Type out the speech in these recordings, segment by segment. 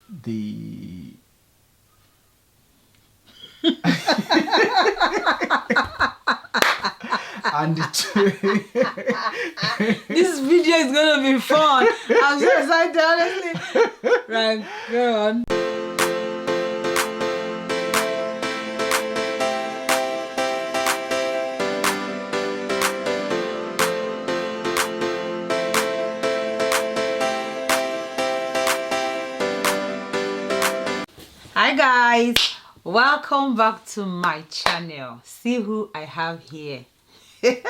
the and the This video is gonna be fun. I'm so excited, honestly. Right, go on. Hi guys, welcome back to my channel. See who I have here. See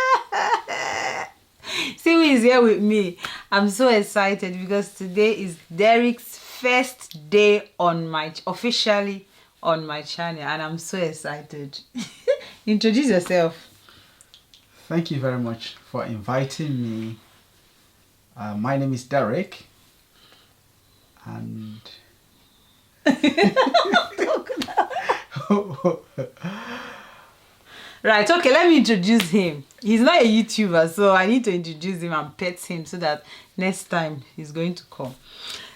who is here with me. I'm so excited because today is Derrick's first day on officially on my channel, and I'm so excited. Introduce yourself. Thank you very much for inviting me. My name is Derrick, and Right, okay, let me introduce him. He's not a YouTuber, so I need to introduce him and pet him so that next time he's going to come.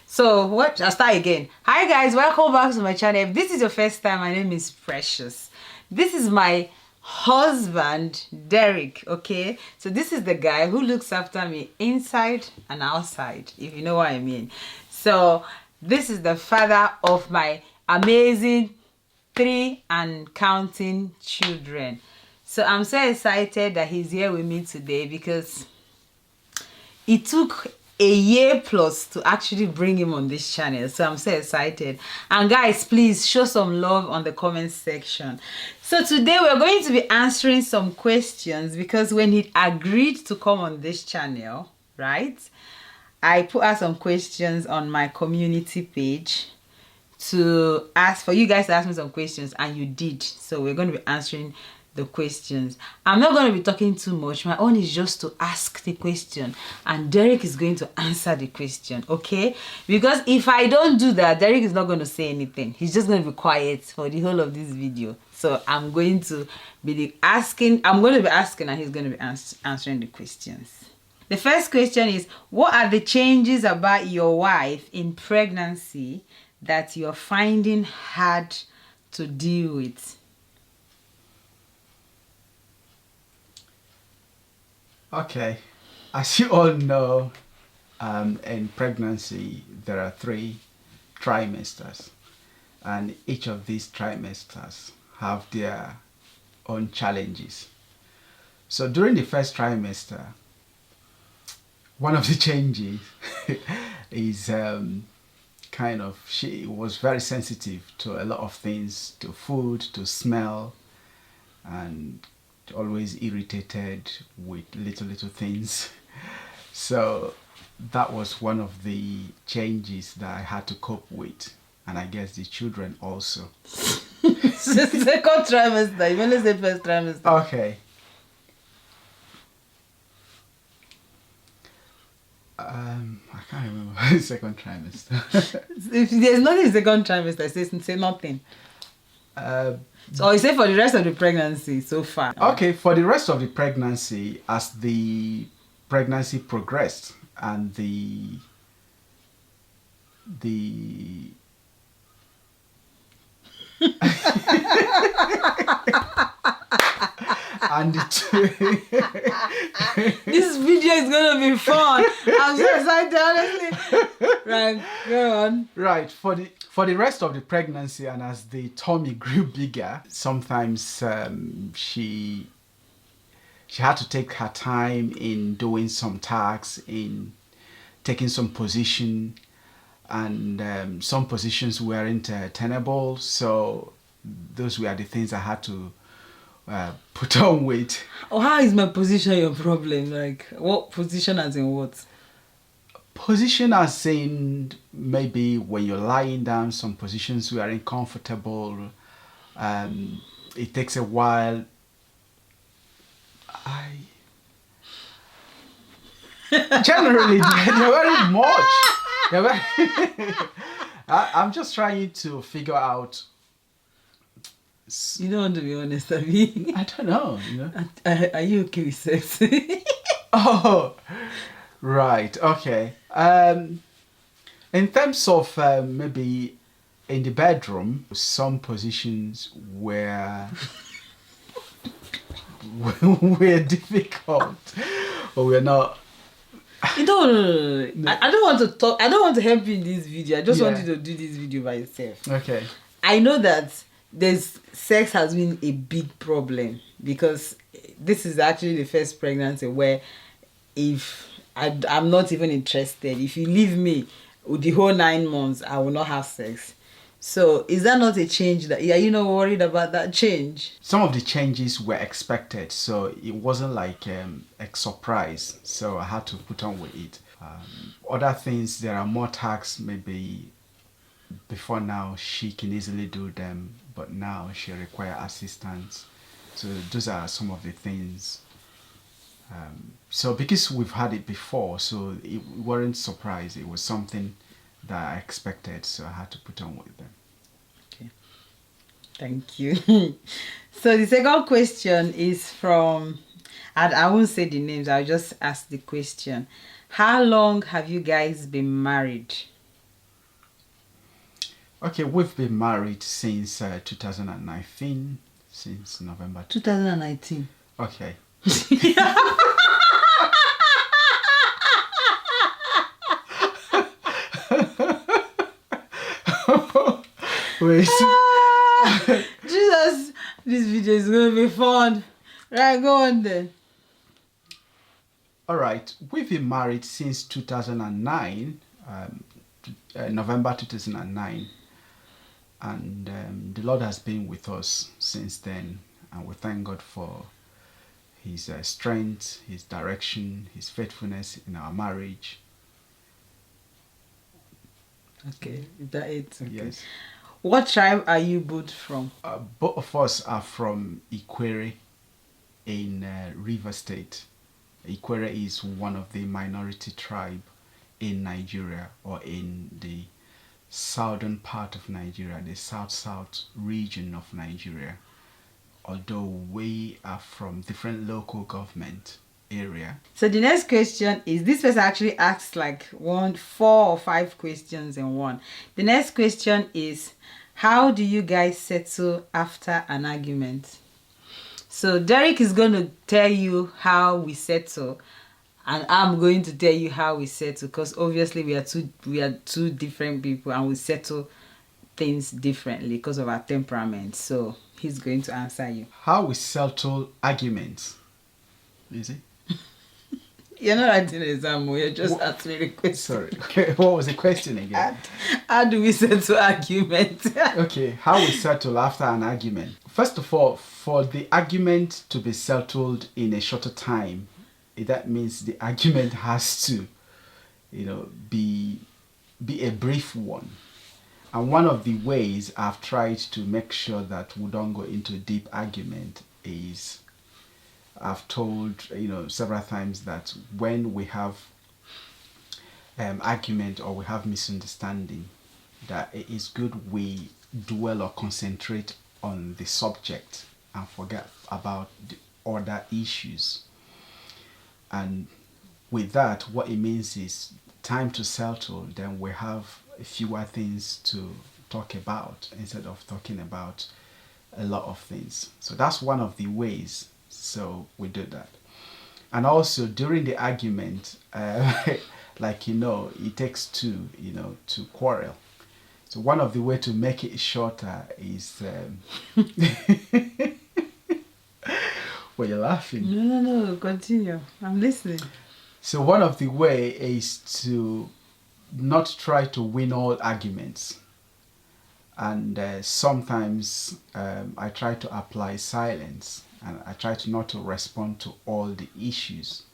So what? I'll start again. Hi guys, welcome back to my channel. If this is your first time, my name is Precious. This is my husband Derrick. Okay, so this is the guy who looks after me inside and outside, if you know what I mean. So this is the father of my amazing 3 and counting children. So I'm so excited that he's here with me today because it took a year plus to actually bring him on this channel. So I'm so excited. And guys, please show some love on the comment section. So today we're going to be answering some questions because when he agreed to come on this channel, right, I put out some questions on my community page to ask for you guys to ask me some questions, and you did. So we're going to be answering the questions. I'm not going to be talking too much. My own is just to ask the question and Derrick is going to answer the question, okay? Because if I don't do that, Derrick is not going to say anything. He's just going to be quiet for the whole of this video. So I'm going to be asking and he's going to be answering the questions. The first question is, what are the changes about your wife in pregnancy that you're finding hard to deal with? okay, as you all know, in pregnancy there are 3 trimesters, and each of these trimesters have their own challenges. So during the first trimester, one of the changes is she was very sensitive to a lot of things, to food, to smell, and always irritated with little things. So that was one of the changes that I had to cope with, and I guess the children also. Second trimester, you only say first trimester. Okay. I can't remember the second trimester. If there's nothing in second trimester, say nothing. So you say for the rest of the pregnancy so far. Okay, for the rest of the pregnancy, as the pregnancy progressed and the and This video is gonna be fun. I'm so excited, honestly. Right, go on. Right, for the rest of the pregnancy, and as the tummy grew bigger, sometimes she had to take her time in doing some tasks, in taking some position, and some positions weren't tenable. So those were the things I had to put on with. Oh, how is my position your problem? Like, what position as in what? Position as in maybe when you're lying down, some positions were uncomfortable. It takes a while. Generally, they're very much. I'm just trying to figure out. You don't want to be honest, Abby? I don't know, you know. Are you okay with sex? Oh, right, okay. In terms of maybe in the bedroom, some positions were were difficult, or we're not. No. I don't want to talk. I don't want to help you in this video. I just want Yeah. you to do this video by yourself. Okay. I know that sex has been a big problem because this is actually the first pregnancy where if I'm not even interested, if you leave me with the whole 9 months, I will not have sex. So is that not a change that, are you not worried about that change? Some of the changes were expected, so it wasn't like a surprise. So I had to put on with it. Other things, there are more tasks. Maybe before now she can easily do them, but now she requires assistance. So those are some of the things. So because we've had it before, so it weren't surprised. It was something that I expected, so I had to put on with them. Okay, thank you. So the second question is from, I won't say the names, I'll just ask the question. How long have you guys been married? Okay, we've been married since 2019, since November 2019. Okay. Wait. Jesus, this video is going to be fun. Right, go on then. All right, we've been married since 2009, November 2009, and the Lord has been with us since then, and we thank God for His strength, His direction, His faithfulness in our marriage. Okay, is that it? Okay. Yes. What tribe are you both from? Both of us are from Ikwere in River State. Ikwere is one of the minority tribe in Nigeria, or in the southern part of Nigeria, the south region of Nigeria. Although we are from different local government area. So the next question is, this person actually asks like 4 or 5 questions in one. The next question is, how do you guys settle after an argument? So Derrick is going to tell you how we settle, and I'm going to tell you how we settle, because obviously we are two different people and we settle things differently because of our temperament. So he's going to answer you. How we settle arguments. Is it? You're not writing an exam, you're just asking me the question. Sorry. Okay, what was the question again? How do we settle arguments? Okay, how we settle after an argument. First of all, for the argument to be settled in a shorter time, that means the argument has to, be a brief one. And one of the ways I've tried to make sure that we don't go into deep argument is, I've told several times that when we have argument or we have misunderstanding, that it is good we dwell or concentrate on the subject and forget about the other issues. And with that, what it means is time to settle, then we have fewer things to talk about instead of talking about a lot of things. So that's one of the ways. So we do that. And also during the argument, like it takes two to quarrel. So one of the way to make it shorter is well, you're laughing. No, continue, I'm listening. So one of the way is to not try to win all arguments. And sometimes I try to apply silence, and I try to not to respond to all the issues.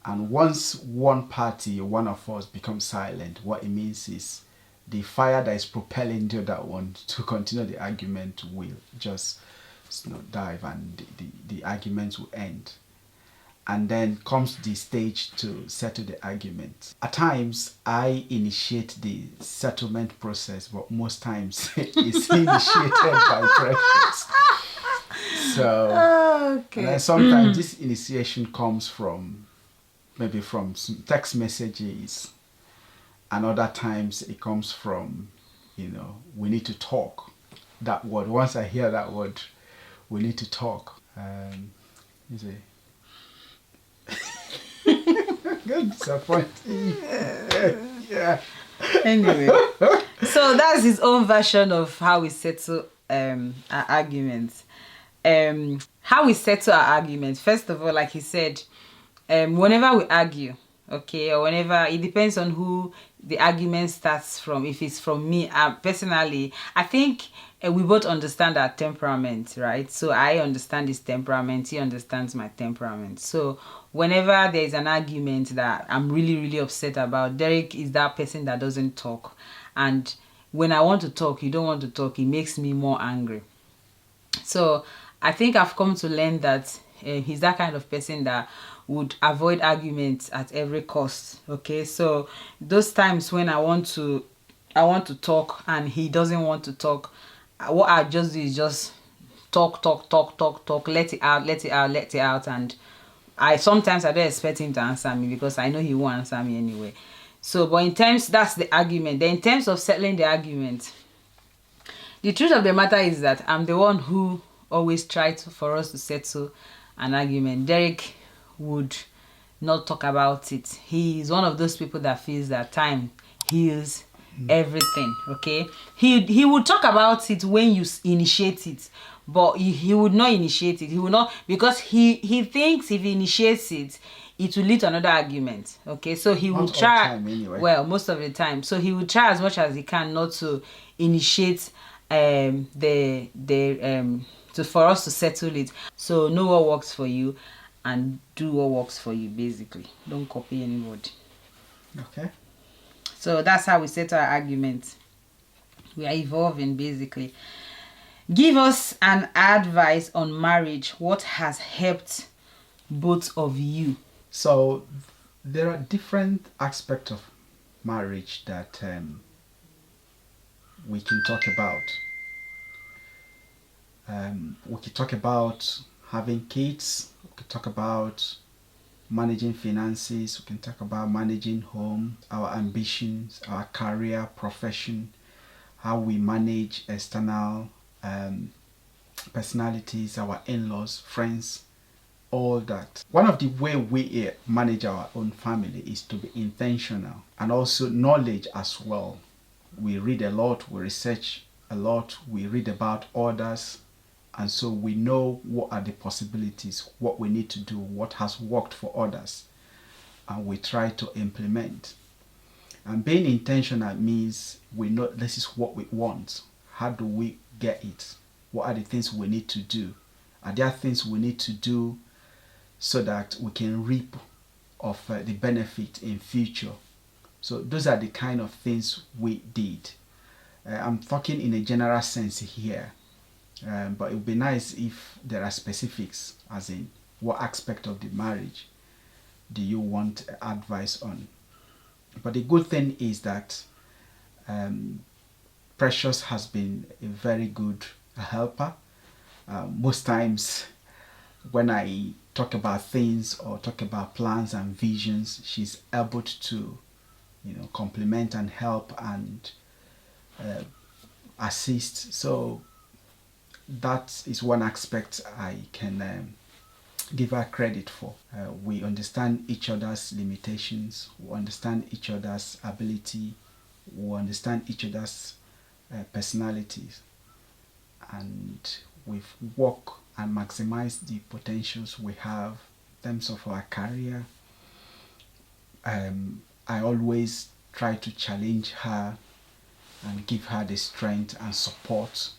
And once one party, one of us, becomes silent, what it means is the fire that is propelling the other one to continue the argument will just dive, and the argument will end. And then comes the stage to settle the argument. At times, I initiate the settlement process, but most times it's initiated by Precious. So, Okay. And then sometimes this initiation comes from maybe from some text messages, and other times it comes from, we need to talk. That word, once I hear that word, we need to talk. You see. Good disappointing. Yeah. Anyway, so that's his own version of how we settle our arguments. How we settle our arguments. First of all, like he said, whenever we argue, okay, or whenever, it depends on who the argument starts from. If it's from me, personally, I think we both understand our temperament, right? So I understand his temperament, he understands my temperament. So whenever there is an argument that I'm really, really upset about, Derrick is that person that doesn't talk. And when I want to talk, you don't want to talk, it makes me more angry. So I think I've come to learn that he's that kind of person that would avoid arguments at every cost. Okay, so those times when I want to talk and he doesn't want to talk, what I just do is just talk, let it out, and I sometimes I don't expect him to answer me because I know he won't answer me anyway. So, but in terms, that's the argument. Then in terms of settling the argument, the truth of the matter is that I'm the one who always tries for us to settle an argument. Derrick would not talk about it. He is one of those people that feels that time heals everything. Okay, he would talk about it when you initiate it, but he would not initiate it. He will not, because he thinks if he initiates it, it will lead to another argument. Okay, so he will try. Anyway. Well, most of the time, so he will try as much as he can not to initiate for us to settle it. So know what works for you and do what works for you. Basically, don't copy anybody. Okay. So that's how we settle our arguments. We are evolving, basically. Give us an advice on marriage. What has helped both of you? So there are different aspects of marriage that we can talk about. We can talk about having kids. We can talk about managing finances. We can talk about managing home, our ambitions, our career, profession, how we manage external personalities, our in-laws, friends, all that. One of the way we manage our own family is to be intentional, and also knowledge as well. We read a lot, we research a lot, we read about others, and so we know what are the possibilities, what we need to do, what has worked for others, and we try to implement. And being intentional means we know this is what we want. How do we get it? What are the things we need to do? Are there things we need to do so that we can reap of the benefit in future? So those are the kind of things we did. I'm talking in a general sense here, but it would be nice if there are specifics, as in what aspect of the marriage do you want advice on. But the good thing is that Precious has been a very good helper. Most times when I talk about things or talk about plans and visions, she's able to complement and help and assist. So that is one aspect I can give her credit for. We understand each other's limitations, we understand each other's ability, we understand each other's personalities, and we've worked and maximized the potentials we have in terms of our career. I always try to challenge her and give her the strength and support,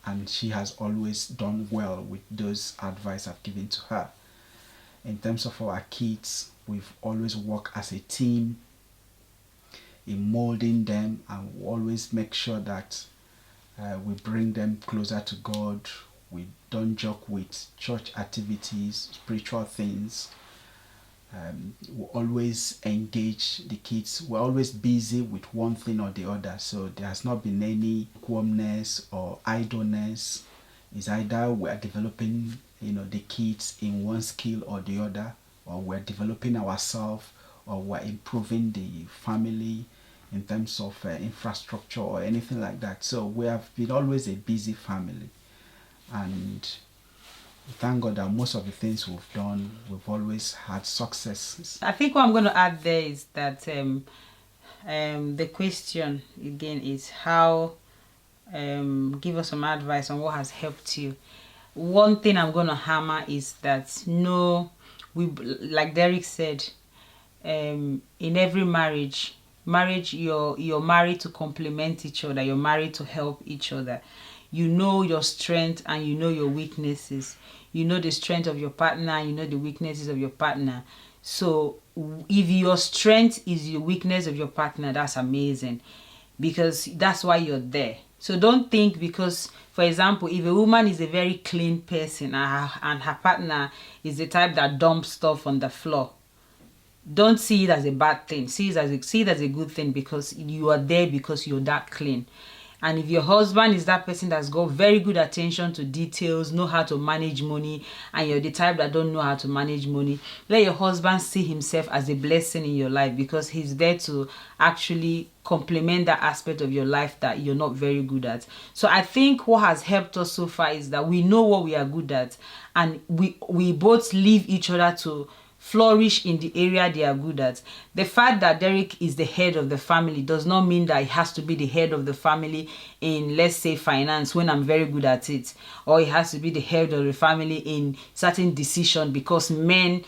and she has always done well with those advice I've given to her. In terms of our kids, we've always worked as a team in molding them, and we always make sure that we bring them closer to God. We don't joke with church activities, spiritual things. We always engage the kids. We're always busy with one thing or the other, so there has not been any lukewarmness or idleness. It's either we're developing the kids in one skill or the other, or we're developing ourselves, or we're improving the family in terms of infrastructure or anything like that. So we have been always a busy family, and thank God that most of the things we've done, we've always had successes. I think what I'm going to add there is that the question again is how, give us some advice on what has helped you. One thing I'm going to hammer is that like Derrick said, in every marriage, you're married to complement each other. You're married to help each other. You know your strength and you know your weaknesses. You know the strength of your partner and you know the weaknesses of your partner. So if your strength is your weakness of your partner, that's amazing, because that's why you're there. So don't think because, for example, if a woman is a very clean person and her partner is the type that dumps stuff on the floor, don't see it as a bad thing. See it as a good thing, because you are there because you're that clean. And if your husband is that person that's got very good attention to details, know how to manage money, and you're the type that don't know how to manage money, let your husband see himself as a blessing in your life, because he's there to actually complement that aspect of your life that you're not very good at. So I think what has helped us so far is that we know what we are good at, and we both leave each other to flourish in the area they are good at. The fact that Derrick is the head of the family does not mean that he has to be the head of the family in, let's say, finance, when I'm very good at it, or he has to be the head of the family in certain decision because men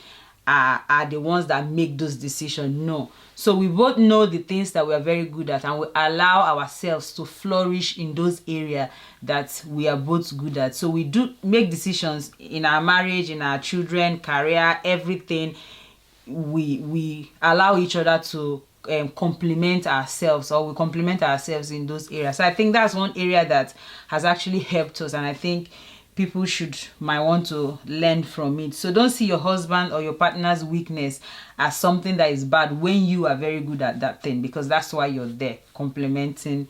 are the ones that make those decisions. No. So we both know the things that we are very good at, and we allow ourselves to flourish in those areas that we are both good at. So we do make decisions in our marriage, in our children, career, everything. We allow each other to complement ourselves, or we complement ourselves in those areas. So I think that's one area that has actually helped us, and I think people might want to learn from it. So don't see your husband or your partner's weakness as something that is bad when you are very good at that thing, because that's why you're there, complementing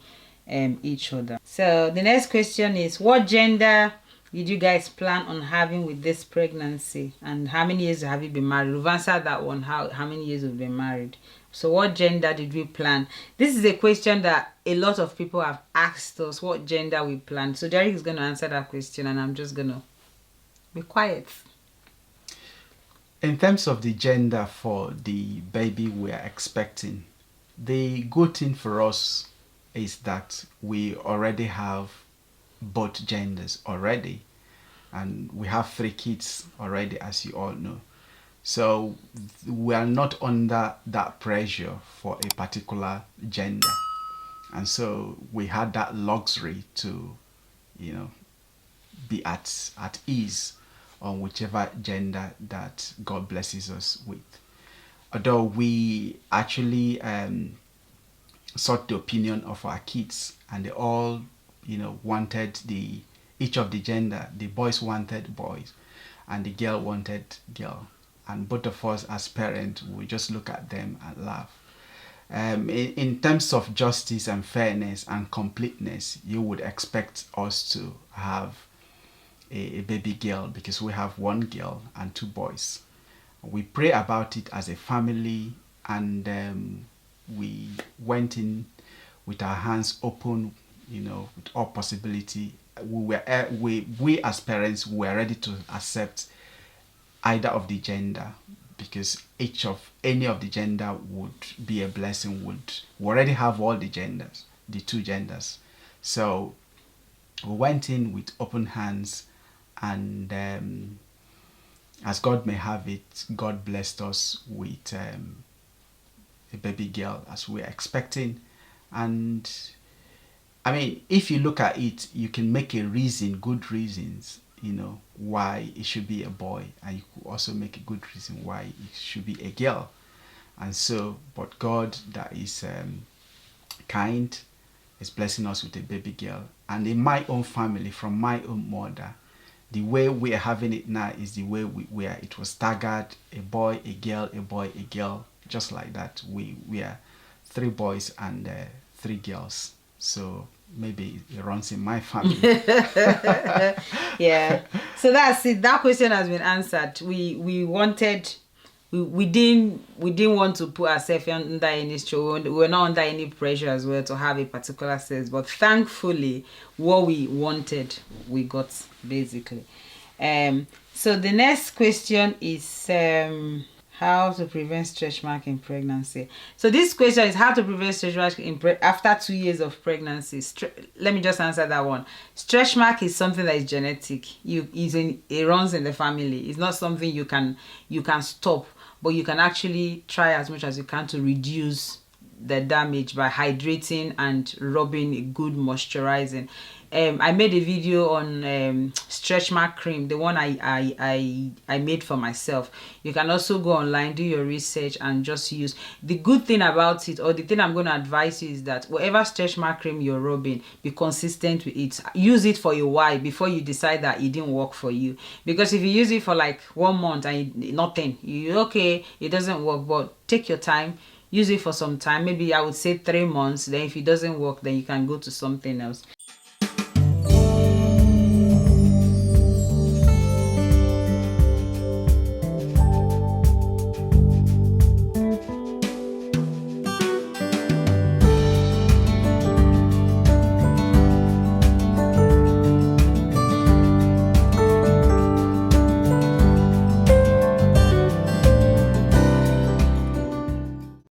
each other. So the next question is, what gender did you guys plan on having with this pregnancy, and how many years have you been married? We've answered that one. How many years have you been married? So what gender did we plan? This is a question that a lot of people have asked us, what gender we planned. So Derrick is going to answer that question, and I'm just going to be quiet. In terms of the gender for the baby we are expecting, the good thing for us is that we already have both genders already, and we have 3 kids already, as you all know. So we are not under that pressure for a particular gender, and so we had that luxury to, be at ease on whichever gender that God blesses us with. Although we actually sought the opinion of our kids, and they all wanted each of the gender. The boys wanted boys and the girl wanted girl, and both of us as parents, we just look at them and laugh. In terms of justice and fairness and completeness, you would expect us to have a baby girl, because we have 1 girl and 2 boys. We pray about it as a family, and we went in with our hands open, with all possibility. We as parents were ready to accept either of the gender, because any of the gender would be a blessing. We already have all the genders, the 2 genders. So we went in with open hands, and as God may have it, God blessed us with a baby girl as we're expecting. And I mean, if you look at it, you can make good reasons, why it should be a boy, and you could also make a good reason why it should be a girl. And so, but God that is kind is blessing us with a baby girl. And in my own family, from my own mother, the way we are having it now is the way where it was staggered: a boy, a girl, a boy, a girl, just like that. We are 3 boys and 3 girls. So maybe it runs in my family. Yeah. So that's it. That question has been answered. We wanted we didn't want to put ourselves under any stress. We were not under any pressure as well to have a particular sex, but thankfully what we wanted we got, basically. So the next question is how to prevent stretch mark in pregnancy. So this question is how to prevent stretch mark after 2 years of pregnancy. Let me just answer that one. Stretch mark is something that is genetic. It runs in the family. It's not something you can stop, but you can actually try as much as you can to reduce the damage by hydrating and rubbing good moisturizing. I made a video on stretch mark cream, the one I made for myself. You can also go online, do your research, and just use. The good thing about it, or the thing I'm going to advise you, is that whatever stretch mark cream you're rubbing, be consistent with it. Use it for a while before you decide that it didn't work for you. Because if you use it for like 1 month and nothing, it doesn't work. But take your time. Use it for some time, maybe I would say 3 months. Then if it doesn't work, then you can go to something else.